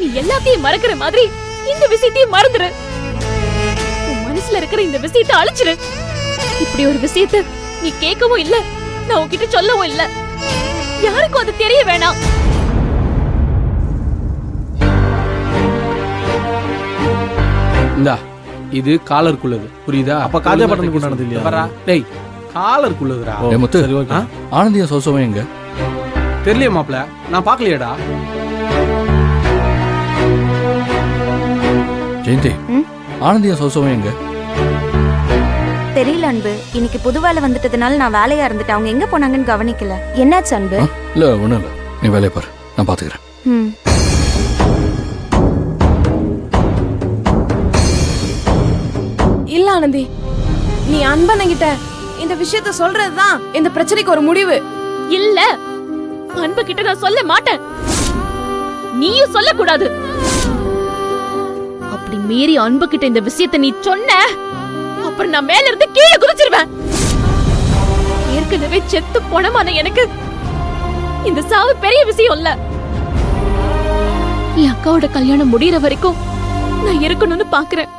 நீ எல்லாத்தையும் மறக்கிற மாதிரி இந்த விஷயத்தையும் மறந்துரு. உன் மனசுல இருக்கிற இந்த விஷயத்தை அழிச்சிரு. இப்படி ஒரு விஷயத்தை நீ கேட்கவும் இல்ல, நான் உன்கிட்ட சொல்லவும் இல்ல. யாருக்கும் அது தெரிய வேணாம். இந்தா, இது காலருக்குள்ளது, புரியுதா? அப்ப காஜா பட்டனுக்கு உண்டானது இல்லையா? வரா டேய், காலருக்குள்ளதுடா. முத்து, சரி, ஓகே. ஆனந்தியா சோசவன் எங்க? தெரியலையே மாப்ள, நான் பாக்கலையேடா. ஜெயந்தி, ஆனந்தியா சோசவன் எங்க? தெரியல அன்பு, இன்னைக்கு புது வேலை வந்துட்டதுனால நான் வேலையா இருந்துட்டேன். அவங்க எங்க போனாங்கன்னு கவனிக்கல. என்னாச்சு அன்பு? இல்ல ஒண்ணும் இல்ல, நீ வேலையை பாரு, நான் பாத்துக்கிறேன். இல்ல ஆனந்தி, நீ அன்பனங்கிட்ட இந்த விஷயத்த சொல்றதுதான் இந்த பிரச்சனைக்கு ஒரு முடிவு. இல்ல, அன்பு கிட்ட நான் சொல்ல மாட்டேன். நீயும் சொல்ல கூடாது. அப்படி மீறி அன்பு கிட்ட இந்த விஷயத்தை நீ சொன்ன, அப்புறம் நான் மேல இருந்து கீழே குதிச்சிருவேன். ஏற்கனவே செத்து போனமான எனக்கு இந்த சாவு பெரிய விஷயம் இல்ல. என் அக்காவோட கல்யாணம் முடியற வரைக்கும் நான் இருக்கணும்னு பாக்குறேன்.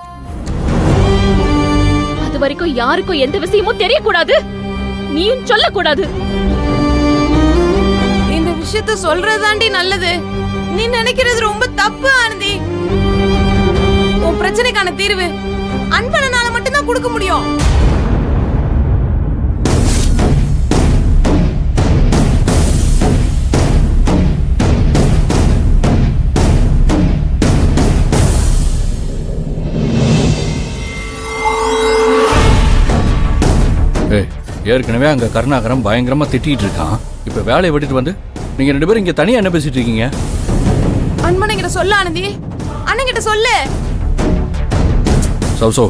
அது வரைக்கும் யாருக்கும் எந்த விஷயமும் தெரியக்கூடாது, நீயும் சொல்லக்கூடாது. இந்த விஷயத்த சொல்றதாண்டி நல்லது. நீ நினைக்கிறது ரொம்ப தப்பு ஆனந்தி. உன் பிரச்சனைக்கான தீர்வு அன்பனால மட்டும்தான் கொடுக்க முடியும். ஏற்கனவே அங்க கருணாகரம் பயங்கரமா திட்டிட்டு இருக்கான். இப்ப வேலையை விட்டுட்டு வந்து நீங்க 2 பேரும் இங்க தனியா என்ன பேசிட்டு இருக்கீங்க? அன்பனங்கிட்ட சொல்ல ஆனந்தி, அண்ணங்கிட்ட சொல்லு. சௌசோ,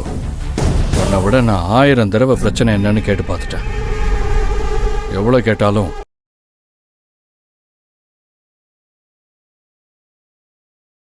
உன்னை விட நான் 1000 தடவை பிரச்சனை என்னன்னு கேட்டு பார்த்துட்டேன். எவ்வளவு கேட்டாலும்